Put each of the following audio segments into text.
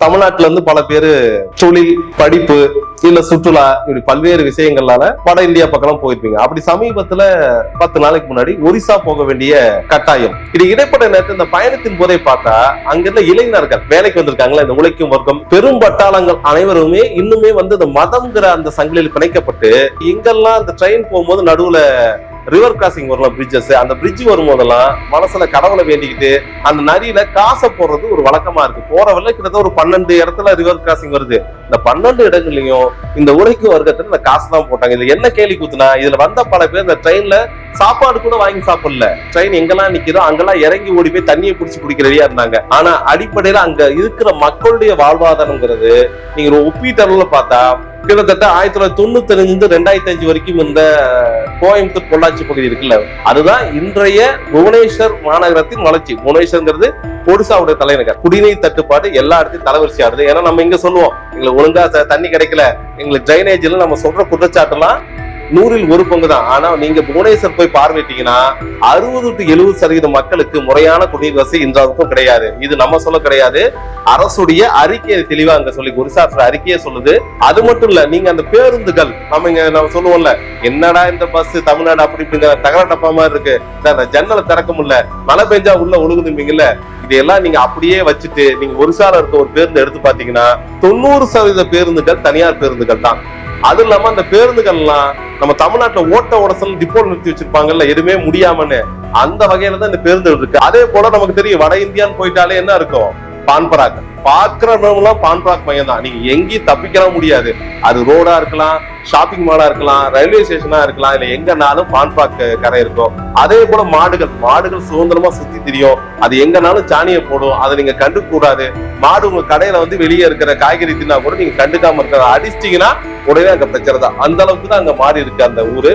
தமிழ்நாட்டுல இருந்து பல பேரு தொழில், படிப்பு, இல்ல சுற்றுலா, இப்படி பல்வேறு விஷயங்களால வட இந்தியா பக்கம் போயிருப்பீங்க. அப்படி சமீபத்துல 10 நாளைக்கு முன்னாடி ஒரிசா போக வேண்டிய கட்டாயம். இது இடைப்பட்ட நேரத்தில் இந்த பயணத்தின் போதை பார்த்தா அங்கிருந்த இளைஞர்கள் வேலைக்கு வந்திருக்காங்களா, இந்த உழைக்கும் வர்க்கம், பெரும் பட்டாளங்கள் அனைவருமே இன்னுமே வந்து இந்த மதம்ங்கிற அந்த சங்கிலியில் பிணைக்கப்பட்டு எங்கெல்லாம் அந்த ட்ரெயின் போகும்போது நடுவுல ரிவர் கிராசிங் வரலாம், பிரிட்ஜஸ், அந்த பிரிட்ஜ் வரும்போதெல்லாம் மனசுல கடவுளை வேண்டிக்கிட்டு அந்த நதியில காசை போடுறது ஒரு வழக்கமா இருக்கு. போற வரல கிட்டத்தட்ட ஒரு 12 இடத்துல ரிவர் கிராசிங் வருது. இந்த 12 இடங்கள்லயும் இந்த உழைக்கும் வர்க்கத்துல இந்த காசு தான் போட்டாங்க. இதுல என்ன கேள்வி கூத்துனா, இதுல வந்த பல பேர் இந்த ட்ரெயின்ல சாப்பாடு கூட வாங்கி சாப்பிடல. ட்ரெயின் எங்கெல்லாம் நிக்கிறோம் அங்கெல்லாம் இறங்கி ஓடி போய் தண்ணியை பிடிச்சி குடிக்கிறதா இருந்தாங்க. ஆனா அடிப்படையில அங்க இருக்கிற மக்களுடைய வாழ்வாதாரம்ங்கிறது நீங்க ஒரு ஒப்பீட்டளவுல பார்த்தா கிட்டத்தட்ட 1995 2005 வரைக்கும் இந்த கோயம்புத்தூர் பொள்ளாச்சி பகுதி இருக்குல்ல, அதுதான் இன்றைய புவனேஸ்வர் மாநகரத்தின் வளர்ச்சி. புவனேஸ்வர்ங்கிறது ஒடிசாவுடைய தலைநகர். குடிநீர் தட்டுப்பாடு எல்லா இடத்தையும் தலைவரிசை ஆடுது. ஏன்னா நம்ம இங்க சொல்லுவோம் எங்களுக்கு ஒழுங்கா தண்ணி கிடைக்கல, எங்களுக்கு டிரைனேஜ் நம்ம சொல்ற குற்றச்சாட்டு எல்லாம் 100ல் 1 பங்கு தான். ஆனா நீங்க புவனேஸ்வர் போய் பார்வையிட்டீங்கன்னா 60 to 70% மக்களுக்கு முறையான குடிநீர் வசதி இன்றைக்கும் கிடையாது. இது நம்ம சொல்ல கிடையாது, அரசுடைய அறிக்கையை தெளிவா அங்க சொல்லி ஒரிசா அறிக்கையே சொல்லுது. அது மட்டும் இல்ல, நீங்க அந்த பேருந்துகள் நம்ம சொல்லுவோம்ல, என்னடா இந்த பஸ் தமிழ்நாடு அப்படி இப்படிங்கிற தகர டப்பா மாதிரி இருக்கு, ஜன்னலை திறக்க முடியல, மழை பெஞ்சா உள்ள ஒழுகுதும்பீங்கல்ல, இதையெல்லாம் நீங்க அப்படியே வச்சுட்டு நீங்க ஒரிசால இருக்க ஒரு பேருந்து எடுத்து பாத்தீங்கன்னா 90% பேருந்துகள் தனியார் பேருந்துகள் தான். அது இல்லாம அந்த பேருந்துகள் எல்லாம் நம்ம தமிழ்நாட்டுல ஓட்ட உடசல் டிப்போ நிறுத்தி வச்சிருப்பாங்கல்ல, எதுவுமே முடியாமன்னு, அந்த வகையில தான் இந்த பேருந்துகள் இருக்கு. அதே போல நமக்கு தெரியும் வட இந்தியான்னு போயிட்டாலே என்ன இருக்கும், பான்பராக். பாக்குறவங்களாம் பான்பராக் மையம் தான். நீங்க எங்கேயும் தப்பிக்க முடியாது. அது ரோடா இருக்கலாம், ஷாப்பிங் மாலா இருக்கலாம், ரயில்வே ஸ்டேஷனா இருக்கலாம், இல்ல எங்கனாலும் பான்பராக் கரை இருக்கும். அதே போல மாடுகள் சுதந்திரமா சுத்தி தெரியும். அது எங்கனாலும் சாணியை போடும். அதை நீங்க கண்டுக்க கூடாது. மாடு உங்க கடையில வந்து வெளியே இருக்கிற காய்கறி தின்னா கூட நீங்க கண்டுக்காம இருக்கிற, அடிச்சிட்டீங்கன்னா உடனே அங்க பிரச்சனை தான். அந்த அளவுக்கு தான் அங்க மாறி இருக்கு அந்த ஊரு.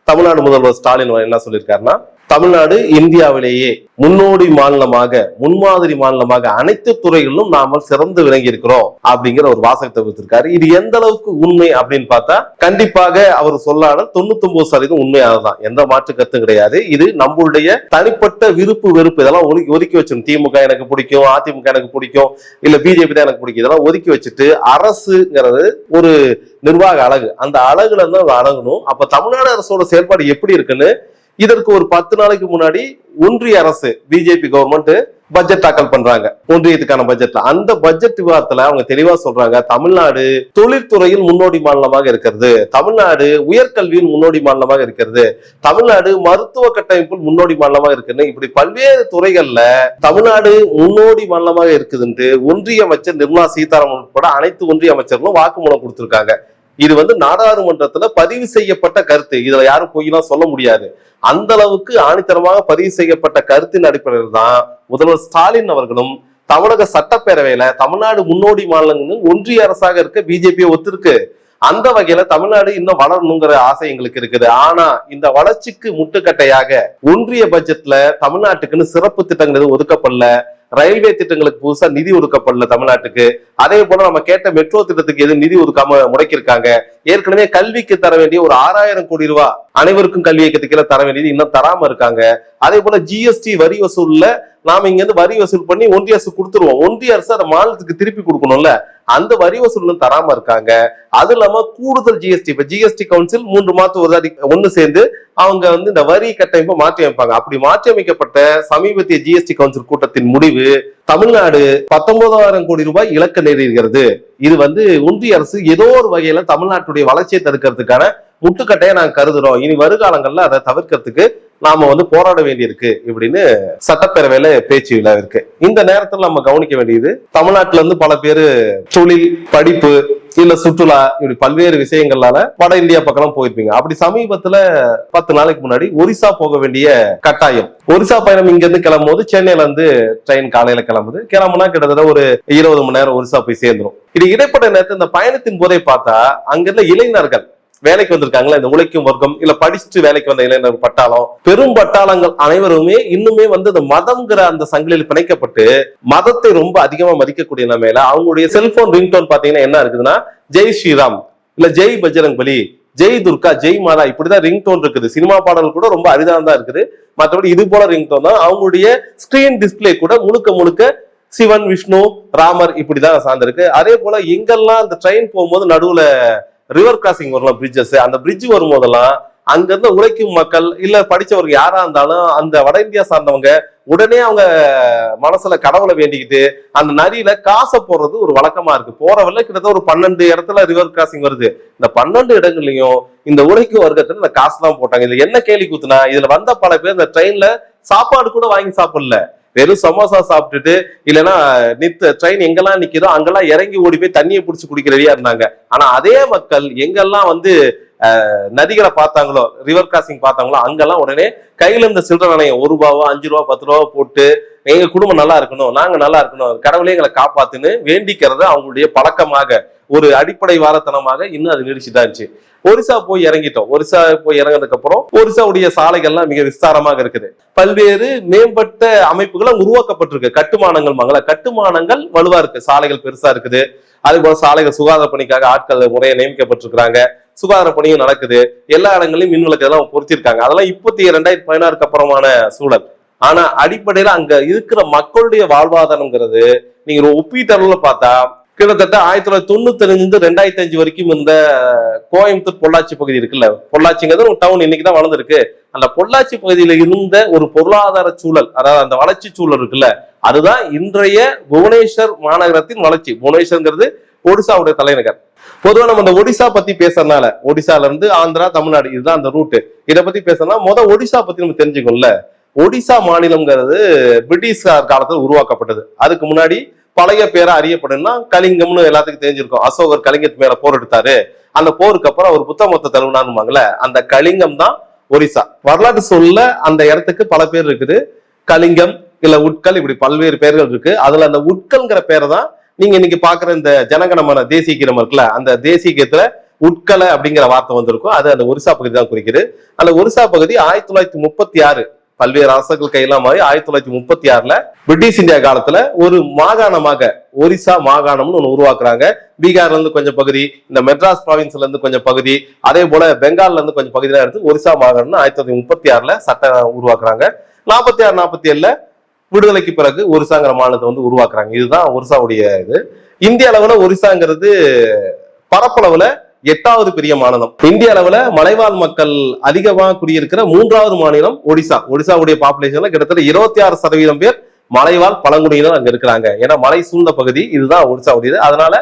தமிழ்நாடு முதல்வர் ஸ்டாலின் என்ன சொல்லியிருக்காருன்னா, தமிழ்நாடு இந்தியாவிலேயே முன்னோடி மாநிலமாக, முன்மாதிரி மாநிலமாக அனைத்து துறைகளிலும் நாம சிறந்து விளங்கி இருக்கிறோம் அப்படிங்கிற ஒரு வாசகத்தை கொடுத்திருக்காரு. இது எந்த அளவுக்கு உண்மை அப்படின்னு பார்த்தா கண்டிப்பாக அவர் சொல்லாத 99% உண்மையானதான், எந்த மாற்று கருத்தும் கிடையாது. இது நம்மளுடைய தனிப்பட்ட விருப்பு வெறுப்பு இதெல்லாம் ஒதுக்கி வச்சிடும். திமுக எனக்கு பிடிக்கும், அதிமுக எனக்கு பிடிக்கும், இல்ல பிஜேபி தான் எனக்கு பிடிக்கும், இதெல்லாம் ஒதுக்கி வச்சுட்டு அரசுங்கிறது ஒரு நிர்வாக அழகு, அந்த அழகுல இருந்து அது அழகணும். அப்ப தமிழ்நாடு அரசோட செயல்பாடு எப்படி இருக்குன்னு இதற்கு ஒரு 10 நாளைக்கு முன்னாடி ஒன்றிய அரசு பிஜேபி கவர்மெண்ட் பட்ஜெட் தாக்கல் பண்றாங்க, ஒன்றியத்துக்கான பட்ஜெட்ல. அந்த பட்ஜெட் விவாதத்துல அவங்க தெளிவா சொல்றாங்க, தமிழ்நாடு தொழில்துறையில் முன்னோடி மாநிலமாக இருக்கிறது, தமிழ்நாடு உயர்கல்வியில் முன்னோடி மாநிலமாக இருக்கிறது, தமிழ்நாடு மருத்துவ கட்டமைப்பில் முன்னோடி மாநிலமாக இருக்குன்னு, இப்படி பல்வேறு துறைகள்ல தமிழ்நாடு முன்னோடி மாநிலமாக இருக்குதுன்ட்டு ஒன்றிய அமைச்சர் நிர்மலா சீதாராமன் உட்பட அனைத்து ஒன்றிய அமைச்சர்களும் வாக்குமூலம் கொடுத்திருக்காங்க. இது வந்து நாடாளுமன்றத்துல பதிவு செய்யப்பட்ட கருத்து, இதுல யாரும் பொய்யெல்லாம் சொல்ல முடியாது. அந்த அளவுக்கு ஆணித்தரமாக பதிவு செய்யப்பட்ட கருத்தின் அடிப்படையில் தான் முதல்வர் ஸ்டாலின் அவர்களும் தமிழக சட்டப்பேரவையில தமிழ்நாடு முன்னோடி மாநிலங்கள் ஒன்றிய அரசாக இருக்க பிஜேபியை ஒத்துருக்கு. அந்த வகையில தமிழ்நாடு இன்னும் வளரணுங்கிற ஆசை எங்களுக்கு இருக்குது. ஆனா இந்த வளர்ச்சிக்கு முட்டுக்கட்டையாக ஒன்றிய பட்ஜெட்ல தமிழ்நாட்டுக்குன்னு சிறப்பு திட்டங்கள் எதுவும் ஒதுக்கப்படல, ரயில்வே திட்டங்களுக்கு புதுசா நிதி ஒதுக்கப்படல தமிழ்நாட்டுக்கு. அதே போல நம்ம கேட்ட மெட்ரோ திட்டத்துக்கு எதுவும் நிதி ஒதுக்காம முடக்கிருக்காங்க. ஏற்கனவே கல்விக்கு தர வேண்டிய ஒரு 6000 கோடி ரூபாய் அனைவருக்கும் கல்வி இயக்கத்துக்கு தர வேண்டியது இன்னும் தராம இருக்காங்க. அதே போல ஜிஎஸ்டி வரி வசூல்ல நாம இங்க இருந்து வரி வசூல் பண்ணி ஒன்றிய அரசு கொடுத்துருவோம், ஒன்றிய அரசு அதை மாநிலத்துக்கு திருப்பி கொடுக்கணும்ல, அந்த வரி வசூல் தராம இருக்காங்க. அது இல்லாம கூடுதல் ஜிஎஸ்டி, இப்ப ஜிஎஸ்டி கவுன்சில் 3 மாதம் ஒரு ஒண்ணு சேர்ந்து அவங்க வந்து இந்த வரி கட்டமைப்பை மாற்றி அமைப்பாங்க. அப்படி மாற்றி அமைக்கப்பட்ட சமீபத்திய ஜிஎஸ்டி கவுன்சில் கூட்டத்தின் முடிவு, தமிழ்நாடு 19,000 கோடி ரூபாய் இலக்க நேரிடுகிறது. இது வந்து ஒன்றிய அரசு ஏதோ ஒரு வகையில தமிழ்நாட்டுடைய வளர்ச்சியை தடுக்கிறதுக்கான முட்டுக்கட்டையை நாங்க கருதுறோம். இனி வருகாலங்கள்ல அதை தவிர்க்கிறதுக்கு நாம வந்து போராட வேண்டியிருக்கு இப்படின்னு சட்டப்பேரவையில பேச்சு இருக்கு. இந்த நேரத்தில் நம்ம கவனிக்க வேண்டியது, தமிழ்நாட்டுல இருந்து பல பேரு தொழில், படிப்பு, இல்ல சுற்றுலா, இப்படி பல்வேறு விஷயங்களால வட இந்தியா பக்கம் போயிருப்பீங்க. அப்படி சமீபத்துல 10 நாளைக்கு முன்னாடி ஒரிசா போக வேண்டிய கட்டாயம். ஒரிசா பயணம் இங்க இருந்து கிளம்பும் போது சென்னையில இருந்து ட்ரெயின் காலையில கிளம்புனா கிட்டத்தட்ட ஒரு 20 மணி நேரம் ஒரிசா போய் சேர்ந்துரும். இது இடைப்பட்ட நேரத்தில் இந்த பயணத்தின் போதை பார்த்தா அங்கிருந்த இளைஞர்கள் வேலைக்கு வந்திருக்காங்களா, இந்த உழைக்கும் வர்க்கம், இல்ல படிச்சுட்டு வேலைக்கு வந்த இளைஞர் பட்டாளம், பெரும் பட்டாளங்கள் அனைவருமே இன்னுமே வந்து இந்த மதம்ங்கிற அந்த சங்கிலியில் பிணைக்கப்பட்டு மதத்தை ரொம்ப அதிகமா மதிக்கக்கூடிய நிலைமையில அவங்களுடைய செல்போன் ரிங்டோன் பாத்தீங்கன்னா என்ன இருக்குதுன்னா, ஜெய் ஸ்ரீராம், இல்ல ஜெய் பஜ்ரங் பலி, ஜெய் துர்கா, ஜெய் மாதா இப்படிதான் ரிங் டோன் இருக்குது. சினிமா பாடல் கூட ரொம்ப அரிதானதான் இருக்குது. மற்றபடி இது போல ரிங் டோன் தான். அவங்களுடைய ஸ்கிரீன் டிஸ்பிளே கூட முழுக்க முழுக்க சிவன், விஷ்ணு, ராமர் இப்படிதான் சார்ந்திருக்கு. அதே போல எங்கெல்லாம் அந்த ட்ரெயின் போகும்போது நடுவுல ரிவர் கிராசிங் வரலாம், பிரிட்ஜஸ், அந்த பிரிட்ஜ் வரும்போதெல்லாம் அங்க இருந்து உழைக்கும் மக்கள் இல்ல படிச்சவர்கள் யாரா இருந்தாலும் அந்த வட இந்தியா சார்ந்தவங்க உடனே அவங்க மனசுல கடவுளை வேண்டிக்கிட்டு அந்த நதியில காசை போடுறது ஒரு வழக்கமா இருக்கு. போற வரல கிட்டத்தட்ட ஒரு 12 இடத்துல ரிவர் கிராசிங் வருது. இந்த 12 இடங்கள்லயும் இந்த உழைக்கும் வர்க்கத்துல இந்த காசு தான் போட்டாங்க. இதுல என்ன கேள்வி கூத்துனா, இதுல வந்த பல பேர் இந்த ட்ரெயின்ல சாப்பாடு கூட வாங்கி சாப்பிடல, வெறும் சமோசா சாப்பிட்டுட்டு இல்லைன்னா ட்ரெயின் எங்கெல்லாம் நிக்குதோ அங்கெல்லாம் இறங்கி ஓடி போய் தண்ணியை பிடிச்சி குடிக்கிறதா இருந்தாங்க. ஆனா அதே மக்கள் எங்கெல்லாம் நதிகளை பார்த்தாங்களோ, ரிவர் கிராசிங் பார்த்தாங்களோ, அங்கெல்லாம் உடனே கையில இருந்த சில்லறை நாணயம் 1 ரூபாவோ 5 ரூபா 10 ரூபா போட்டு எங்க குடும்பம் நல்லா இருக்கணும், நாங்க நல்லா இருக்கணும், கடவுளே எங்களை காப்பாத்துன்னு வேண்டிக்கிறது அவங்களுடைய பழக்கமாக, ஒரு அடிப்படை வாரத்தனமாக இன்னும் அது நீடிச்சுதான் இருந்துச்சு. ஒரிசா போய் இறங்கிட்டோம். ஒரிசா போய் இறங்கினதுக்கு அப்புறம் ஒரிசாவுடைய சாலைகள்லாம் மிக விஸ்தாரமாக இருக்குது. பல்வேறு மேம்பட்ட அமைப்புகளும் உருவாக்கப்பட்டிருக்கு. கட்டுமானங்கள் வலுவா இருக்கு. சாலைகள் பெருசா இருக்குது. அதே போல சாலைகள் சுகாதார பணிக்காக ஆட்கள் முறையை நியமிக்கப்பட்டிருக்கிறாங்க. சுகாதார பணியும் நடக்குது. எல்லா இடங்களையும் மின் விளக்கு எல்லாம் பொருத்திருக்காங்க. அதெல்லாம் இப்போதைய 2016 அப்புறமான சூழல். ஆனா அடிப்படையில அங்க இருக்கிற மக்களுடைய வாழ்வாதாரம்ங்கிறது நீங்க ஒப்பீட்டளவுல பார்த்தா கிட்டத்தட்ட 1995 2005 வரைக்கும் இருந்த கோயம்புத்தூர் பொள்ளாச்சி பகுதி இருக்குல்ல, பொள்ளாச்சிங்கிறது ஒரு டவுன் இன்னைக்குதான் வளர்ந்துருக்கு. அந்த பொள்ளாச்சி பகுதியில இருந்த ஒரு பொருளாதார சூழல், அதாவது அந்த வளர்ச்சி சூழல் இருக்குல்ல, அதுதான் இன்றைய புவனேஸ்வர் மாநகரத்தின் வளர்ச்சி. புவனேஸ்வர்ங்கிறது ஒடிசாவுடைய தலைநகர். பொதுவா நம்ம இந்த ஒடிசா பத்தி பேசுறதுனால, ஒடிசால இருந்து ஆந்திரா, தமிழ்நாடு இதுதான் அந்த ரூட்டு. இதை பத்தி பேசுறதுனா ஒடிசா பத்தி நம்ம தெரிஞ்சுக்கோம்ல. ஒடிசா மாநிலம்ங்கிறது பிரிட்டிஷ் காலத்துல உருவாக்கப்பட்டது. அதுக்கு முன்னாடி பழைய பேரா அறியப்படும்னா கலிங்கம்னு எல்லாத்துக்கும் தெரிஞ்சிருக்கும். அசோகர் கலிங்கத்து மேல போர் எடுத்தாரு. அந்த போருக்கு அப்புறம் அவர் புத்தமொத்த தழுவினாருமாங்கல்ல, அந்த கலிங்கம் தான் ஒரிசா. வரலாற்று சொல்ல அந்த இடத்துக்கு பல பேர் இருக்குது. கலிங்கம் இல்ல உட்கல், இப்படி பல்வேறு பேர்கள் இருக்கு. அதுல அந்த உட்கல்ங்கிற பேரை தான் நீங்க இன்னைக்கு பாக்குற இந்த ஜனகணமன தேசிய கீதம் இருக்குல்ல, அந்த தேசிய கீதத்துல உட்கலை அப்படிங்கிற வார்த்தை வந்திருக்கும். அது அந்த ஒரிசா பகுதி தான் குறிக்குது. அந்த ஒரிசா பகுதி 1936 பல்வேறு அரசுகள் கையெல்லாம் மாறி 1936 பிரிட்டிஷ் இந்தியா காலத்துல ஒரு மாகாணமாக ஒரிசா மாகாணம்னு ஒண்ணு உருவாக்குறாங்க. பீகார்ல இருந்து கொஞ்சம் பகுதி, இந்த மெட்ராஸ் ப்ராவின்ஸ்ல இருந்து கொஞ்சம் பகுதி, அதே போல பெங்கால்ல இருந்து கொஞ்சம் பகுதி தான் எடுத்து ஒரிசா மாகாணம்னு 1936 சட்டம் உருவாக்குறாங்க. 46-47 விடுதலைக்கு பிறகு ஒரிசாங்கிற மாநிலத்தை உருவாக்குறாங்க. இதுதான் ஒரிசாவுடைய இது. இந்திய அளவுல ஒரிசாங்கிறது பரப்பளவுல 8வது பெரிய மாநிலம். இந்திய அளவுல மலைவாழ் மக்கள் அதிகமா குடியிருக்கிற 3வது மாநிலம் ஒடிசா. ஒடிசாவுடைய பாப்புலேஷன்ல கிட்டத்தட்ட 26% பேர் மலைவாழ் பழங்குடியினர் அங்க இருக்கிறாங்க. ஏன்னா மலை சூழ்ந்த பகுதி இதுதான் ஒடிசாவுடையது. அதனால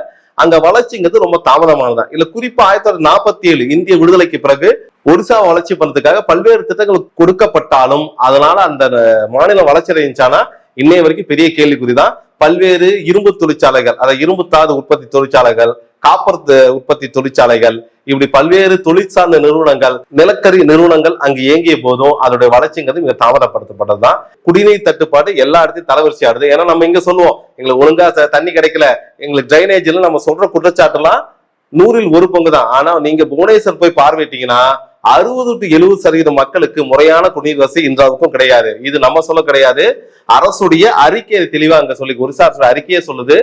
அங்க வளர்ச்சிங்கிறது ரொம்ப தாமதமானதான். இல்ல குறிப்பா 1947 இந்திய விடுதலைக்கு பிறகு ஒடிசா வளர்ச்சி பண்றதுக்காக பல்வேறு திட்டங்கள் கொடுக்கப்பட்டாலும் அதனால அந்த மாநிலம் வளர்ச்சி அடைஞ்சானா இன்னைய வரைக்கும் பெரிய கேள்விக்குறிதான். பல்வேறு இரும்பு தொழிற்சாலைகள், அதாவது இரும்பு தாது உற்பத்தி தொழிற்சாலைகள், காப்பர் உற்பத்தி தொழிற்சாலைகள், இப்படி பல்வேறு தொழிற்சார்ந்த நிறுவனங்கள், நிலக்கரி நிறுவனங்கள் அங்கு இயங்கிய போதும் அதோட வளர்ச்சிங்கிறது மிக தாமதப்படுத்தப்பட்டதுதான். குடிநீர் தட்டுப்பாடு எல்லா இடத்தையும் தலைவரிசை ஆடுது. ஏன்னா நம்ம இங்க சொல்லுவோம் எங்களுக்கு ஒழுங்கா தண்ணி கிடைக்கல, எங்களுக்கு டிரைனேஜ்ல நம்ம சொல்ற குற்றச்சாட்டு எல்லாம் 100ல் 1 பங்கு தான். ஆனா நீங்க புவனேஸ்வர் போய் பார்வையிட்டீங்கன்னா 60 to 70% மக்களுக்கு முறையான குடிநீர் வசதி இன்றாவுக்கும் கிடையாது. இது நம்ம சொல்ல கிடையாது, அரசுடைய அறிக்கையை தெளிவா அங்க சொல்லி ஒரிசா அறிக்கையே சொல்லுது.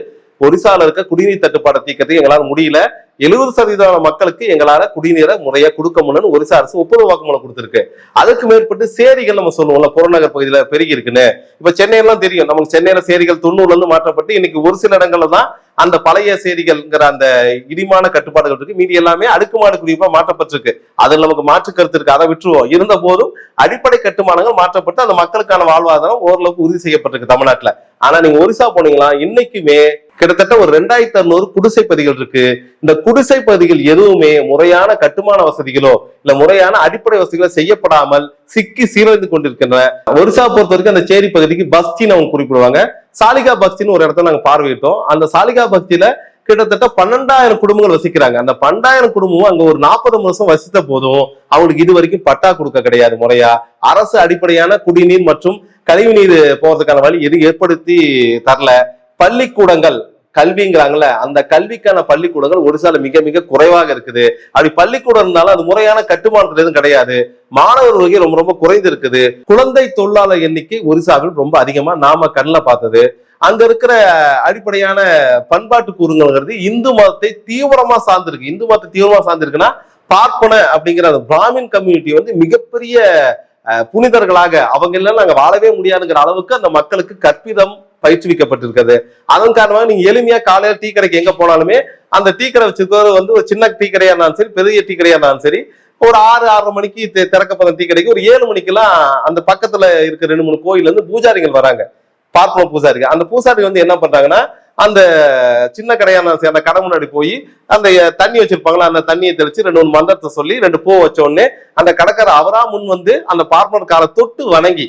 ஒரிசால இருக்க குடிநீர் தட்டுப்பாடு தீர்க்கறதுக்கு எங்களால முடியல, 70% மக்களுக்கு எங்களால குடிநீரை முறையா கொடுக்க முடியும்னு ஒரிசா அரசு ஒப்புதல் வாக்குமூலம் கொடுத்திருக்கு. அதுக்கு மேற்பட்டு சேரிகள் நம்ம சொல்லுவோம்ல புறநகர் பகுதியில பெருகி இருக்குன்னு. இப்ப சென்னையெல்லாம் தெரியும் நமக்கு, சென்னையில சேரிகள் 90ல இருந்து மாற்றப்பட்டு இன்னைக்கு ஒரு சில இடங்கள்ல தான் அந்த பழைய சேரிகள்ங்கிற அந்த இடிமான கட்டுப்பாடுகள் இருக்கு. மீதி எல்லாமே அடுக்குமாடு குடியிருப்பா மாற்றப்பட்டிருக்கு. அதுல நமக்கு மாற்று கருத்து இருக்கு, அதை விட்டுருவோம். இருந்த போதும் அடிப்படை கட்டுமானங்கள் மாற்றப்பட்டு அந்த மக்களுக்கான வாழ்வாதாரம் ஓரளவுக்கு உறுதி செய்யப்பட்டிருக்கு தமிழ்நாட்டுல. ஆனா நீங்க ஒரிசா போனீங்களா இன்னைக்குமே கிட்டத்தட்ட ஒரு 2600 குடிசை பகுதிகள் இருக்கு. இந்த குடிசை பகுதிகள் எதுவுமே முறையான கட்டுமான வசதிகளோ இல்ல முறையான அடிப்படை வசதிகளோ செய்யப்படாமல் சிக்கி சீரழிந்து கொண்டிருக்கின்றன. ஒரிசா பொறுத்த வரைக்கும் அந்த சேரி பகுதிக்கு பஸ்தின்னு அவங்க குறிப்பிடுவாங்க. சாலிகா பஸ்தின்னு ஒரு இடத்த நாங்க பார்வையிட்டோம். அந்த சாலிகா பஸ்தியில கிட்டத்தட்ட 12,000 குடும்பங்கள் வசிக்கிறாங்க. அந்த 12,000 குடும்பமும் அங்க ஒரு 40 வருஷம் வசித்த போதும் அவங்களுக்கு இது வரைக்கும் பட்டா கொடுக்க கிடையாது முறையா. அரசு அடிப்படையான குடிநீர் மற்றும் கழிவு நீர் போறதுக்கான வழி எதுவும் ஏற்படுத்தி தரல. பள்ளிக்கூடங்கள், கல்விங்கிறாங்கல்ல, அந்த கல்விக்கான பள்ளிக்கூடங்கள் ஒரிசால மிக மிக குறைவாக இருக்குது. அப்படி பள்ளிக்கூடம் இருந்தாலும் அது முறையான கட்டுமானத்துல எதுவும் கிடையாது. மாணவர் வகை ரொம்ப ரொம்ப குறைந்து இருக்குது. குழந்தை தொழிலாளர் எண்ணிக்கை ஒரிசாவில் ரொம்ப அதிகமா நாம கண்ணில் பார்த்தது. அங்க இருக்கிற அடிப்படையான பண்பாட்டு கூறுங்கிறது இந்து மதத்தை தீவிரமா சார்ந்திருக்கு. இந்து மதத்தை தீவிரமா சார்ந்திருக்குன்னா பார்ப்பன அப்படிங்கிற அந்த பிராமின் கம்யூனிட்டி வந்து மிகப்பெரிய புனிதர்களாக அவங்க எல்லாம் நாங்க வாழவே முடியாதுங்கிற அளவுக்கு அந்த மக்களுக்கு கற்பிதம் பயிற்றுவிக்கப்பட்டிருக்கிறது. அதன் காரணமாக நீங்க எளிமையா காலையில டீ கடைக்கு எங்க போனாலுமே அந்த டீ கடை வச்சிருக்கிறது வந்து ஒரு சின்ன டீ கடையா இருந்தாலும் சரி, பெரிய டீ கடையா இருந்தாலும் சரி, ஒரு 6-6:30 மணிக்கு திறக்கப்பட்ட டீ கடைக்கு ஒரு 7 மணிக்கெல்லாம் அந்த பக்கத்துல இருக்க 2-3 கோயில்ல இருந்து பூஜாரிகள் வராங்க, பார்ப்பன பூசாரிகள். அந்த பூசாரி வந்து என்ன பண்றாங்கன்னா, அந்த சின்ன கடையான அந்த கடை முன்னாடி போய் அந்த தண்ணி வச்சிருப்பாங்களா, அந்த தண்ணியை தெளிச்சு 2-3 மந்திரத்தை சொல்லி 2 பூ வச்ச உடனே அந்த கடைக்காரர் அவரா முன் வந்து அந்த பார்ப்பனர் காலை தொட்டு வணங்கி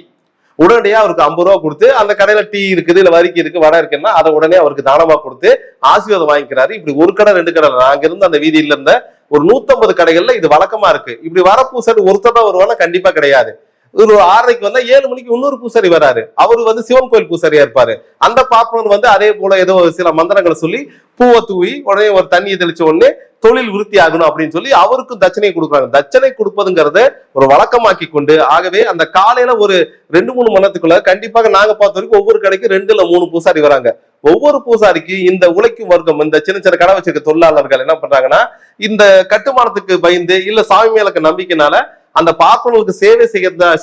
உடனடியா அவருக்கு 50 ரூபா கொடுத்து, அந்த கடையில டீ இருக்குது, இல்ல வரிக்கி இருக்கு, வடை இருக்குன்னா அதை உடனே அவருக்கு தானமா கொடுத்து ஆசீர்வாதம் வாங்கிக்கிறாரு. இப்படி ஒரு கடை 2 கடை நாங்க இருந்து அந்த வீதியில இருந்த ஒரு 150 கடைகள்ல இது வழக்கமா இருக்கு. இப்படி வர பூசாரி ஒருத்தர் தான் வருவானா? கண்டிப்பா கிடையாது. ஒரு 6:30 வந்தா 7 மணிக்கு இன்னொரு பூசாரி வராரு. அவரு வந்து சிவன் கோயில் பூசாரியா இருப்பாரு. அந்த பார்ப்பனர் வந்து அதே போல ஏதோ சில மந்திரங்களை சொல்லி பூவை தூவி உடனே ஒரு தண்ணியை தெளிச்ச உடனே தொழில் விருத்தி ஆகணும் அப்படின்னு சொல்லி அவருக்கும் தட்சணை கொடுக்குறாங்க. தட்சணை கொடுப்பதுங்கிறத ஒரு வழக்கமாக்கி கொண்டு, ஆகவே அந்த காலையில ஒரு 2-3 மணி நேரத்துக்குள்ள கண்டிப்பாக நாங்க பார்த்த வரைக்கும் ஒவ்வொரு கடைக்கு 2 இல்ல 3 பூசாரி வராங்க. ஒவ்வொரு பூசாரிக்கு இந்த உழைக்கும் வர்க்கம், இந்த சின்ன சின்ன கடை வச்சிருக்க தொழிலாளர்கள் என்ன பண்றாங்கன்னா, இந்த கட்டுமானத்துக்கு பயந்து இல்ல சாமி மேலக்கு நம்பிக்கைனால அந்த பார்ப்பனர்களுக்கு சேவை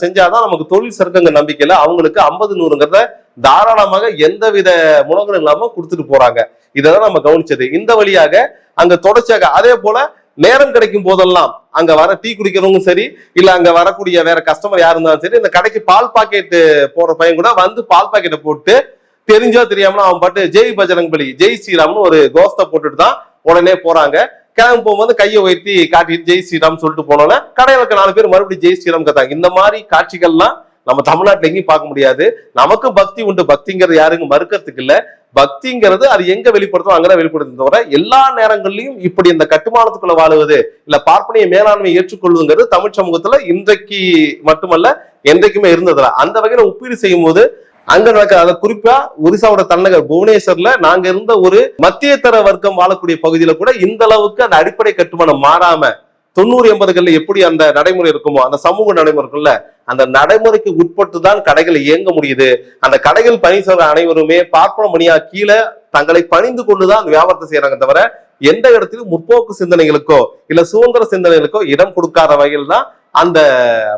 செஞ்சாதான் நமக்கு தொழில் சர்க்கங்க நம்பிக்கையில அவங்களுக்கு 50-100ங்கிறத தாராளமாக எந்தவித முடங்களும் இல்லாம கொடுத்துட்டு போறாங்க. இதெல்லாம் நம்ம கவனிச்சது. இந்த வழியாக அங்க தொடர்ச்சியாக அதே போல நேரம் கிடைக்கும் போதெல்லாம் அங்க வர டீ குடிக்கிறவங்களும் சரி, இல்ல அங்க வரக்கூடிய வேற கஸ்டமர் யாரு இருந்தாலும் சரி, இந்த கடைக்கு பால் பாக்கெட் போற பையன் கூட வந்து பால் பாக்கெட்டை போட்டு தெரிஞ்சோ தெரியாமல அவன் பாட்டு ஜெய் பஜரங் பலி, ஜெய் ஸ்ரீராம்னு ஒரு கோஸ்தை போட்டுட்டு தான் உடனே போறாங்க. கிளம்பி போகும்போது கையை உயர்த்தி காட்டிட்டு ஜெய் ஸ்ரீராம் சொல்லிட்டு போனோம்னா கடையில 4 பேர் மறுபடியும் ஜெய் ஸ்ரீராம் கத்தாங்க. இந்த மாதிரி காட்சிகள்லாம் நம்ம தமிழ்நாட்டுல எங்கேயும் பார்க்க முடியாது. நமக்கும் பக்தி உண்டு, பக்திங்கிறது யாருக்கும் மறுக்கிறதுக்கு இல்ல. பக்திங்கிறது அது எங்க வெளிப்படுத்தும் அங்கதான் வெளிப்படுத்த தவிர எல்லா நேரங்கள்லயும் இப்படி இந்த கட்டுமானத்துக்குள்ள வாழுவது இல்ல பார்ப்பனிய மேலாண்மை ஏற்றுக்கொள்வதுங்கிறது தமிழ் சமூகத்துல இன்றைக்கு மட்டுமல்ல என்றைக்குமே இருந்ததுல. அந்த வகையில ஒப்பீடு செய்யும் போது அங்க நடக்க, அதை குறிப்பா ஒரிசாவோட தலைநகர் புவனேஸ்வர்ல நாங்க இருந்த ஒரு மத்திய தர வர்க்கம் வாழக்கூடிய பகுதியில கூட இந்த அளவுக்கு அந்த அடிப்படை கட்டுமானம் மாறாம 90-80கள்ல எப்படி அந்த நடைமுறை இருக்குமோ, அந்த சமூக நடைமுறை இருக்குல்ல, அந்த நடைமுறைக்கு உட்பட்டு தான் கடைகள் இயங்க முடியுது. அந்த கடைகள் பணி செய்ற அனைவருமே பார்ப்பன மணியா கீழே தங்களை பணிந்து கொண்டுதான் வியாபாரத்தை செய்யறாங்க தவிர எந்த இடத்திலும் முற்போக்கு சிந்தனைகளுக்கோ இல்ல சுதந்திர சிந்தனைகளுக்கோ இடம் கொடுக்காத வகையில் தான் அந்த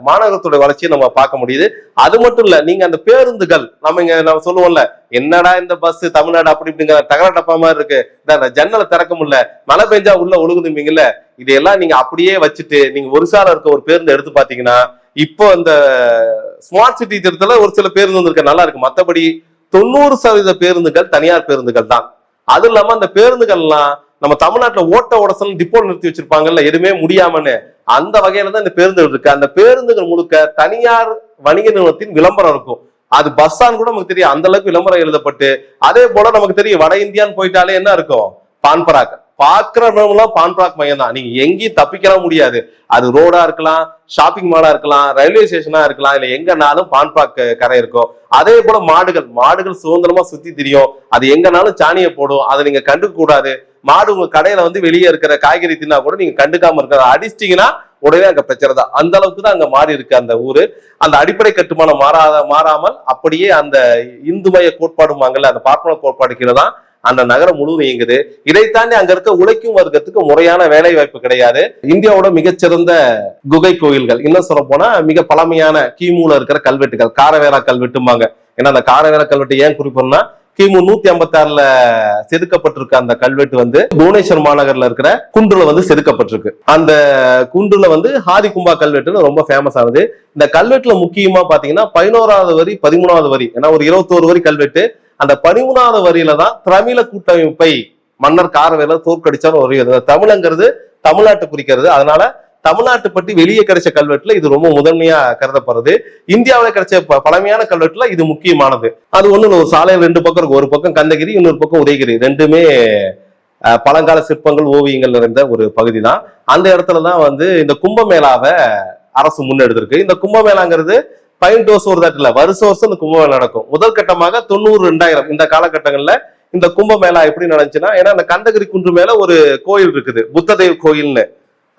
மாநகரத்துடைய வளர்ச்சியை நம்ம பார்க்க முடியுது. அது மட்டும் இல்ல, நீங்க அந்த பேருந்துகள் நம்ம சொல்லுவோம்ல, என்னடா இந்த பஸ் தமிழ்நாடு அப்படி இப்படிங்கிற தகர டப்பா மாதிரி இருக்கு, இந்த ஜன்னலை திறக்க முடியல, மழை பெஞ்சா உள்ள ஒழுகுதும்பீங்கல்ல, இதையெல்லாம் நீங்க அப்படியே வச்சுட்டு நீங்க ஒரிசால இருக்க ஒரு பேருந்து எடுத்து பாத்தீங்கன்னா, இப்போ இந்த ஸ்மார்ட் சிட்டி திட்டத்துல ஒரு சில பேருந்து இருக்க நல்லா இருக்கு. மற்றபடி 90% பேருந்துகள் தனியார் பேருந்துகள் தான். அது இல்லாம அந்த பேருந்துகள்லாம் நம்ம தமிழ்நாட்டுல ஓட்ட ஓடசல் டிப்போ நிறுத்தி வச்சிருப்பாங்கல்ல, எதுவுமே முடியாமன்னு, அந்த வகையில தான் இந்த பேருந்துகள் இருக்கு. அந்த பேருந்துகள் முழுக்க தனியார் வணிக நிறுவனத்தின் விளம்பரம் இருக்கும். அது பஸ்ஸான்னு கூட நமக்கு தெரியும், அந்த அளவுக்கு விளம்பரம் எழுதப்பட்டு. அதே போல நமக்கு தெரியும் வட இந்தியான்னு போயிட்டாலே என்ன இருக்கும், பான்பராக். பாக்குறவங்களாம் பான்பராக் மையம் தான். நீங்க எங்கேயும் தப்பிக்கலாம் முடியாது. அது ரோடா இருக்கலாம், ஷாப்பிங் மாலா இருக்கலாம், ரயில்வே ஸ்டேஷனா இருக்கலாம், இல்ல எங்கனாலும் பான்பராக் கரை இருக்கும். அதே போல மாடுகள் சுதந்திரமா சுத்தி தெரியும். அது எங்கனாலும் சாணியை போடும், அதை நீங்க கண்டுக்க கூடாது. மாடு உங்க கடையில வந்து வெளியே இருக்கிற காய்கறி தின்னா கூட நீங்க கண்டுக்காம இருக்கிற, அடிச்சிட்டீங்கன்னா உடனே அங்க பிரச்சனை தான். அந்த அளவுக்கு தான் அங்க மாறி இருக்கு அந்த ஊரு. அந்த அடிப்படை கட்டுமானம் மாறாமல் அப்படியே அந்த இந்துமய கோட்பாடுமாங்கல்ல, அந்த பார்ப்பன கோட்பாடு கீழே தான் அந்த நகரம் முழுவதும் இயங்குது. இதை தாண்டி அங்க இருக்க உழைக்கும் வர்க்கத்துக்கு முறையான வேலை வாய்ப்பு கிடையாது. இந்தியாவோட மிகச்சிறந்த குகை கோயில்கள், இன்னும் சொல்ல போனா மிக பழமையான கிமுல இருக்கிற கல்வெட்டுகள், காரவேலா கல்வெட்டுமாங்க. ஏன்னா அந்த காரவேலா கல்வெட்டு ஏன் குறிப்பிடணும்னா, கிமு 156ல செதுக்கப்பட்டிருக்க அந்த கல்வெட்டு வந்து புவனேஸ்வர் மாநகர்ல இருக்கிற குன்றுல வந்து செதுக்கப்பட்டிருக்கு. அந்த குன்றுல வந்து ஹாதி கும்பா கல்வெட்டுன்னு ரொம்ப ஃபேமஸ் ஆனது. இந்த கல்வெட்டுல முக்கியமா பாத்தீங்கன்னா 11வது வரி 13வது வரி, ஏன்னா ஒரு 21 வரி கல்வெட்டு. அந்த 13வது வரியில தான் தமிழ கூட்டமைப்பை மன்னர் காரவேலர் தோற்கடிச்சாலும் ஒரு தமிழங்கிறது தமிழ்நாட்டை குறிக்கிறது. அதனால தமிழ்நாட்டு பற்றி வெளியே கிடைச்ச கல்வெட்டுல இது ரொம்ப முதன்மையா கருதப்படுறது. இந்தியாவில கிடைச்ச பழமையான கல்வெட்டுல இது முக்கியமானது. அது ஒண்ணு, ஒரு சாலையில் 2 பக்கம் இருக்கு. ஒரு பக்கம் கந்தகிரி, இன்னொரு பக்கம் உதயகிரி. ரெண்டுமே பழங்கால சிற்பங்கள் ஓவியங்கள் நிறைந்த ஒரு பகுதி தான். அந்த இடத்துலதான் வந்து இந்த கும்பமேளாவை அரசு முன்னெடுத்திருக்கு. இந்த கும்பமேளாங்கிறது 15 வருஷம் ஒரு தாட்டில் வருஷம் இந்த கும்பமேளா நடக்கும். முதல் கட்டமாக 90-2000 இந்த காலகட்டங்கள்ல இந்த கும்பமேளா எப்படி நடந்துச்சுன்னா, ஏன்னா அந்த கந்தகிரி குன்று மேல ஒரு கோயில் இருக்குது, புத்ததேவ் கோயில்னு,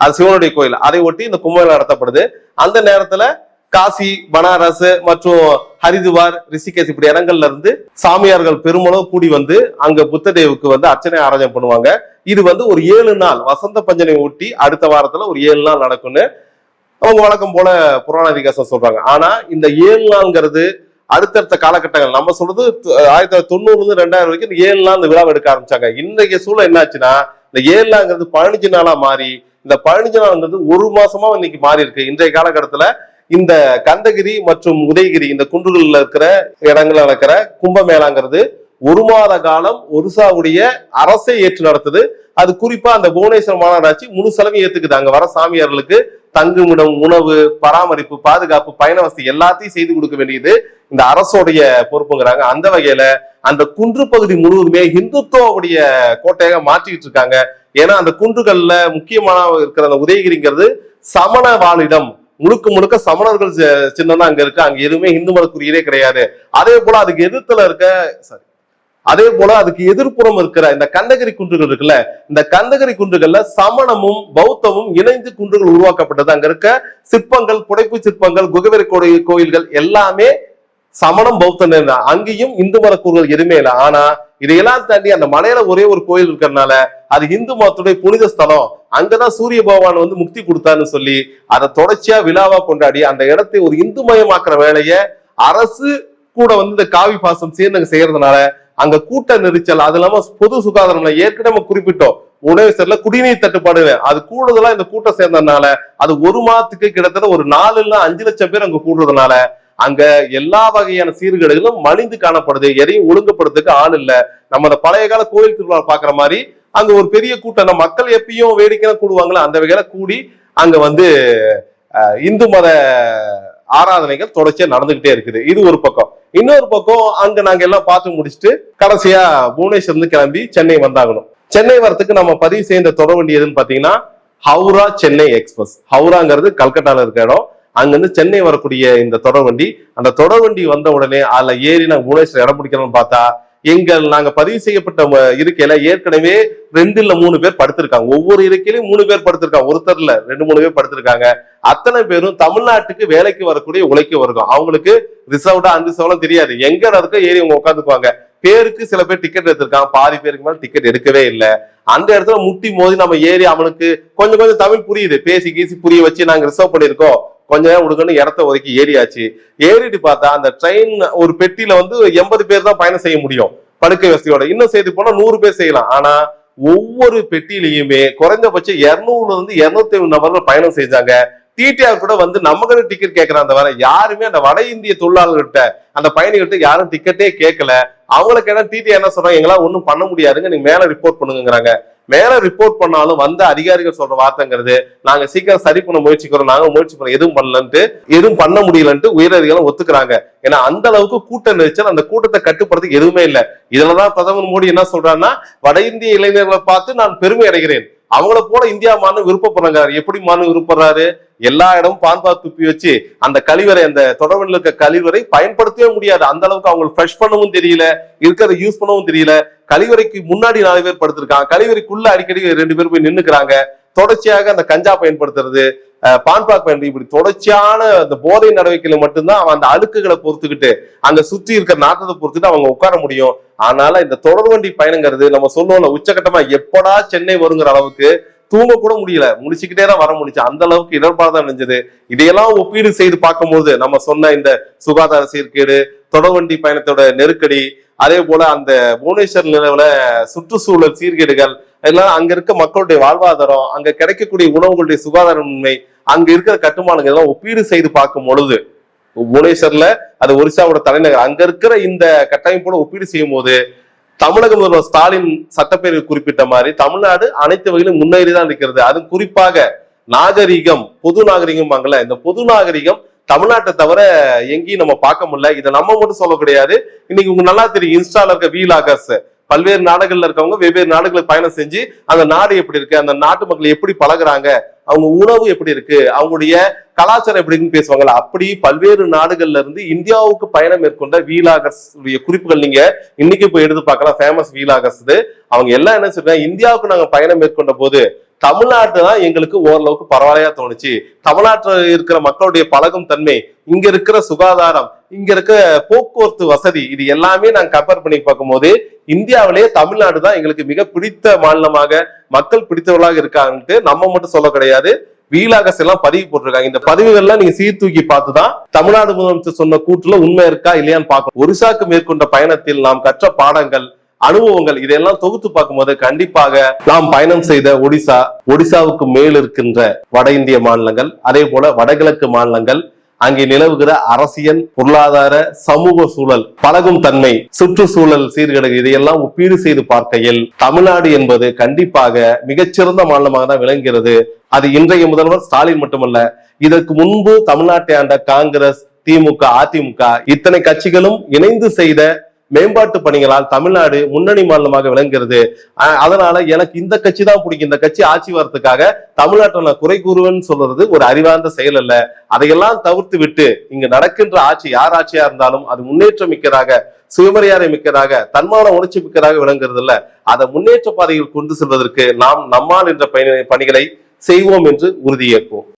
அது சிவனுடைய கோயில். அதை ஒட்டி இந்த கும்பமேளா நடத்தப்படுது. அந்த நேரத்துல காசி, பனாரஸ் மற்றும் ஹரிதுவார், ரிஷிகேஷ் இப்படி இடங்கள்ல இருந்து சாமியார்கள் பெருமளவு கூடி வந்து அங்க புத்ததேவுக்கு வந்து அர்ச்சனை ஆராதனை பண்ணுவாங்க. இது வந்து ஒரு 7 நாள் வசந்த பஞ்சனை ஒட்டி அடுத்த வாரத்துல ஒரு 7 நாள் நடக்கும்னு அவங்க வழக்கம் போல புராண இதிகாசம் சொல்றாங்க. ஆனா இந்த 7 நாள்ங்கிறது அடுத்தடுத்த காலகட்டங்கள் நம்ம சொல்றது 1990 2000 வரைக்கும் இந்த 7 நாள் இந்த விழாவை எடுக்க ஆரம்பிச்சாங்க. இன்றைய சூழல் என்னாச்சுன்னா இந்த 7 நாள்ங்கிறது 15 நாளா மாறி இந்த 15 நாள்ங்கிறது 1 மாசமா இன்னைக்கு மாறி இருக்கு. இன்றைய காலகட்டத்துல இந்த கந்தகிரி மற்றும் உதயகிரி இந்த குன்றுகள்ல இருக்கிற இடங்கள்ல நடக்கிற கும்பமேளாங்கிறது 1 மாத காலம் ஒரிசாவுடைய அரசை ஏற்று நடத்துது. அது குறிப்பா அந்த புவனேஸ்வர் மாநகராட்சி முழு செலவையும் ஏத்துக்குது. அங்க வர சாமியார்களுக்கு தங்குமிடம், உணவு, பராமரிப்பு, பாதுகாப்பு, பயண வசதி எல்லாத்தையும் செய்து கொடுக்க வேண்டியது இந்த அரசோடைய பொறுப்புங்கிறாங்க. அந்த வகையில அந்த குன்று பகுதி முழுவதுமே இந்துத்துவடைய கோட்டையாக மாற்றிக்கிட்டு இருக்காங்க. ஏன்னா அந்த குன்றுகள்ல முக்கியமான இருக்கிற அந்த உதயகிரிங்கிறது சமண வாழிடம், முழுக்க முழுக்க சமணர்கள் சின்னம் தான் அங்க இருக்கு. அங்க எதுவுமே இந்து மதக்குரியதே கிடையாது. அதே போல அதுக்கு எதிர்த்துல இருக்க அதே போல அதுக்கு எதிர்ப்புறம் இருக்கிற இந்த கந்தகிரி குன்றுகள் இருக்குல்ல, இந்த கந்தகிரி குன்றுகள்ல சமணமும் பௌத்தமும் இணைந்து குன்றுகள் உருவாக்கப்பட்டது. அங்க இருக்க சிற்பங்கள், புடைப்பு சிற்பங்கள், குகவெறி கோயில்கள் எல்லாமே சமணம் பௌத்தம். அங்கேயும் இந்து மத கூறுகள் எதுவுமே இல்லை. ஆனா இதையெல்லாம் தாண்டி அந்த மலையில ஒரே ஒரு கோயில் இருக்கிறதுனால அது இந்து மதத்துடைய புனித ஸ்தலம், அங்கதான் சூரிய பகவான் வந்து முக்தி கொடுத்தான்னு சொல்லி அதை தொடர்ச்சியா விழாவா கொண்டாடி அந்த இடத்தை ஒரு இந்து மயமாக்குற வேலைய அரசு கூட வந்து இந்த காவி பாசம் சேர்ந்து செய்யறதுனால அங்க கூட்ட நெரிச்சல், அது இல்லாம பொது சுகாதாரம் ஏற்கனவே நம்ம குறிப்பிட்டோம், உணவு குடிநீர் தட்டுப்பாடு, அது கூடுதலா இந்த கூட்டம் சேர்ந்ததுனால அது 1 மாதத்துக்கு கிட்டத்தட்ட ஒரு 4 இல்ல 5 லட்சம் பேர் அங்க கூடுறதுனால அங்க எல்லா வகையான சீர்கேடுகளும் மலிந்து காணப்படுது. எதையும் ஒழுங்குபடுறதுக்கு ஆள் இல்ல. நம்ம அந்த பழைய கால கோயில் திருவிழா பாக்குற மாதிரி அங்க ஒரு பெரிய கூட்டம், மக்கள் எப்பயும் வேடிக்கை கூடுவாங்களா அந்த வகையில கூடி அங்க வந்து இந்து மத ஆராதனைகள் தொடர்ச்சியா நடந்துகிட்டே இருக்குது. இது ஒரு பக்கம். இன்னொரு பக்கம் அங்க நாங்க எல்லாம் பார்த்து முடிச்சுட்டு கடைசியா புவனேஸ்வர் இருந்து கிளம்பி சென்னை வந்தாகணும். சென்னை வரத்துக்கு நம்ம பதிவு செய்த தொடர் வண்டி எதுன்னு பாத்தீங்கன்னா ஹவுரா சென்னை எக்ஸ்பிரஸ். ஹவுராங்கிறது கல்கட்டால இருக்க இடம். அங்கிருந்து சென்னை வரக்கூடிய இந்த தொடர் வண்டி, அந்த தொடர் வண்டி வந்த உடனே அதுல ஏறி நாங்க புவனேஸ்வர் இடம் பிடிக்கணும்னு பார்த்தா நாங்க பதிவு செய்யப்பட்ட இருக்கையில ஏற்கனவே 2 இல்ல 3 பேர் படுத்திருக்காங்க. ஒவ்வொரு இருக்கையிலும் 3 பேர் படுத்திருக்காங்க, ஒருத்தர்ல 2-3 பேர் படுத்திருக்காங்க. அத்தனை பேரும் தமிழ்நாட்டுக்கு வேலைக்கு வரக்கூடிய உழைக்க வருவோம். அவங்களுக்கு ரிசர்வ்டா அன்ரிசர்வ்லாம் தெரியாது, எங்க இருக்க ஏறி அவங்க உட்காந்துக்குவாங்க. பேருக்கு சில பேர் டிக்கெட் எடுத்திருக்காங்க, பாதி பேருக்கு மேல டிக்கெட் எடுக்கவே இல்லை. அந்த இடத்துல முட்டி மோதி நம்ம ஏறி அவனுக்கு கொஞ்சம் தமிழ் புரியுது, பேசி கீசி புரிய வச்சு நாங்க ரிசர்வ் பண்ணிருக்கோம், கொஞ்ச நேரம் உடுக்கணும் இடத்த ஒதுக்கி ஏறியாச்சு. ஏறிட்டு பார்த்தா அந்த ட்ரெயின் ஒரு பெட்டியில வந்து 80 பேர் தான் பயணம் செய்ய முடியும் படுக்கை வசதியோட. இன்னும் செய்து போனா 100 பேர் செய்யலாம். ஆனா ஒவ்வொரு பெட்டியிலையுமே குறைந்தபட்சம் 200 இருந்து 250 நபர்கள் பயணம் செஞ்சாங்க. டிடிஆர் கூட வந்து நமக்கு டிக்கெட் கேட்கறான். வர யாருமே அந்த வட இந்திய தொழிலாளர்கிட்ட அந்த பயணிகிட்ட யாரும் டிக்கெட்டே கேட்கல. அவங்களுக்கு என்ன டிடிஆர் என்ன சொல்றாங்க, எங்களால் ஒன்றும் பண்ண முடியாதுங்க, நீங்க மேல ரிப்போர்ட் பண்ணுங்கிறாங்க. மேல ரிப்போர்ட் பண்ணாலும் வந்த அதிகாரிகள் சொல்ற வார்த்தைங்கிறது நாங்க சீக்கிரம் சரி பண்ண முயற்சிக்கிறோம், நாங்க முயற்சி பண்ண எதுவும் பண்ண முடியலன்ட்டு உயரதிகாரம் ஒத்துக்கிறாங்க. ஏன்னா அந்த அளவுக்கு கூட்ட நெரிச்சல், அந்த கூட்டத்தை கட்டுப்படுறதுக்கு எதுவுமே இல்லை. இதுலதான் பிரதமர் மோடி என்ன சொல்றாருன்னா, வட இந்திய இளைஞர்களை பார்த்து நான் பெருமை அடைகிறேன், அவங்கள போல இந்தியா மாநிலம் விருப்பப்படுறாங்க. எப்படி மாநிலம் விருப்பப்படுறாரு, எல்லா இடமும் பான்பா துப்பி வச்சு அந்த கழிவறை, அந்த தொடர்பில் இருக்க கழிவறை பயன்படுத்தவே முடியாது. அந்த அளவுக்கு அவங்க ஃப்ரெஷ் பண்ணவும் தெரியல, இருக்கிறத யூஸ் பண்ணவும் தெரியல. கழிவறைக்கு முன்னாடி 4 பேர் படுத்திருக்காங்க, கழிவறைக்குள்ள அடிக்கடி 2 பேர் போய் நின்னுக்கிறாங்க. தொடர்ச்சியாக அந்த கஞ்சா பயன்படுத்துறது, பான்பாக் பயன்படுத்தி, இப்படி தொடர்ச்சியான அந்த போதை நடவடிக்கையில மட்டும்தான் அவன் அந்த அழுக்குகளை பொறுத்துக்கிட்டு அங்க சுற்றி இருக்கிற நாட்டத்தை பொறுத்துட்டு அவங்க உட்கார முடியும். ஆனால இந்த தொடர்வண்டி பயணங்கிறது நம்ம சொல்லுவோம் உச்சகட்டமா எப்படா சென்னை வருங்கிற அளவுக்கு தூங்க கூட முடியல, முடிச்சுக்கிட்டே தான் வர முடிச்சு. அந்த அளவுக்கு இடர்பாடுதான் நினைஞ்சது. இதையெல்லாம் ஒப்பீடு செய்து பார்க்கும்போது நம்ம சொன்ன இந்த சுகாதார சீர்கேடு, தொடர்வண்டி பயணத்தோட நெருக்கடி, அதே போல அந்த புவனேஸ்வர் நிலவுல சுற்றுச்சூழல் சீர்கேடுகள் எல்லாம், அங்க இருக்க மக்களுடைய வாழ்வாதாரம், அங்க கிடைக்கக்கூடிய உணவுகளுடைய சுகாதாரமின்மை, அங்க இருக்கிற கட்டுமானங்கள் எல்லாம் ஒப்பீடு செய்து பார்க்கும் பொழுது புவனேஸ்வர்ல அது ஒரிசாவோட தலைநகர், அங்க இருக்கிற இந்த கட்டமைப்போட ஒப்பீடு செய்யும் போது தமிழக முதல்வர் ஸ்டாலின் சட்டப்பேரவை குறிப்பிட்ட மாதிரி தமிழ்நாடு அனைத்து வகையிலும் முன்னேறிதான் இருக்கிறது. அது குறிப்பாக நாகரிகம், பொது நாகரிகம் வாங்கல, இந்த பொது நாகரிகம் தமிழ்நாட்டை தவிர எங்கேயும் நம்ம பார்க்க முடியல. இதை நம்ம மட்டும் சொல்ல கிடையாது. இன்னைக்கு உங்களுக்கு நல்லா தெரியும், இன்ஸ்டால இருக்க வீலாகர்ஸ் பல்வேறு நாடுகள்ல இருக்கவங்க வெவ்வேறு நாடுகளுக்கு பயணம் செஞ்சு அந்த நாடு எப்படி இருக்கு, அந்த நாட்டு மக்கள் எப்படி பழகுறாங்க, அவங்க உணவு எப்படி இருக்கு, அவங்களுடைய கலாச்சாரம் எப்படின்னு பேசுவாங்கல்ல, அப்படி பல்வேறு நாடுகள்ல இருந்து இந்தியாவுக்கு பயணம் மேற்கொண்ட வீலாகர்ஸ் குறிப்புகள் நீங்க இன்னைக்கு போய் எடுத்து பார்க்கலாம். ஃபேமஸ் வீலாகர்ஸ் அவங்க எல்லாம் என்ன சொல்றாங்க, இந்தியாவுக்கு நாங்க பயணம் மேற்கொண்ட போது தமிழ்நாட்டு தான் எங்களுக்கு ஓரளவுக்கு பரவாயில்லையா தோணுச்சு. தமிழ்நாட்டில் இருக்கிற மக்களுடைய பழகும் தன்மை, இங்க இருக்கிற சுகாதாரம், இங்க இருக்க போக்குவரத்து வசதி, இது எல்லாமே நாங்க கம்பேர் பண்ணி பார்க்கும்போது இந்தியாவிலேயே தமிழ்நாடு தான் எங்களுக்கு மிக பிடித்த மாநிலமாக, மக்கள் பிடித்தவர்களாக இருக்காங்கன்ட்டு நம்ம மட்டும் சொல்ல கிடையாது, வீலாகஸ் எல்லாம் பதிவு போட்டிருக்காங்க. இந்த பதிவுகள்லாம் நீங்க சீர்தூக்கி பார்த்துதான் தமிழ்நாடு முதலமைச்சர் சொன்ன கூற்றுல உண்மை இருக்கா இல்லையான்னு பார்க்கணும். ஒரிசாக்கு மேற்கொண்ட பயணத்தில் நாம் கற்ற பாடங்கள், அனுபவங்கள், இதெல்லாம் தொகுத்து பார்க்கும்போது கண்டிப்பாக நாம் பயணம் செய்த ஒடிசாவுக்கு மேல் இருக்கின்ற வட இந்திய மாநிலங்கள், அதே போல வடகிழக்கு மாநிலங்கள், அங்கே நிலவுகிற அரசியல், பொருளாதார, சமூக சூழல், பழகும் தன்மை, சுற்றுச்சூழல் சீர்கேடு, இதையெல்லாம் ஒப்பீடு செய்து பார்க்கையில் தமிழ்நாடு என்பது கண்டிப்பாக மிகச்சிறந்த மாநிலமாக தான் விளங்குகிறது. அது இன்றைய முதல்வர் ஸ்டாலின் மட்டுமல்ல, இதற்கு முன்பு தமிழ்நாட்டை ஆண்ட காங்கிரஸ், திமுக, அதிமுக இத்தனை கட்சிகளும் இணைந்து செய்த மேம்பாட்டு பணிகளால் தமிழ்நாடு முன்னணி மாநிலமாக விளங்குகிறது. அதனால எனக்கு இந்த கட்சி தான் பிடிக்கும், இந்த கட்சி ஆட்சி வரதுக்காக தமிழ்நாட்டில் நான் குறை கூறுவேன்னு சொல்றது ஒரு அறிவார்ந்த செயல் அல்ல. அதையெல்லாம் தவிர்த்து விட்டு இங்கு நடக்கின்ற ஆட்சி, யார் ஆட்சியா இருந்தாலும் அது முன்னேற்றம் மிக்கதாக, சுயமரியாதை மிக்கதாக, தன்மான உணர்ச்சி மிக்கதாக விளங்குறது இல்ல. அதை முன்னேற்ற பாதையில் கொண்டு செல்வதற்கு நாம் நம்மால் என்ற பணிகளை செய்வோம் என்று உறுதியேற்போம்.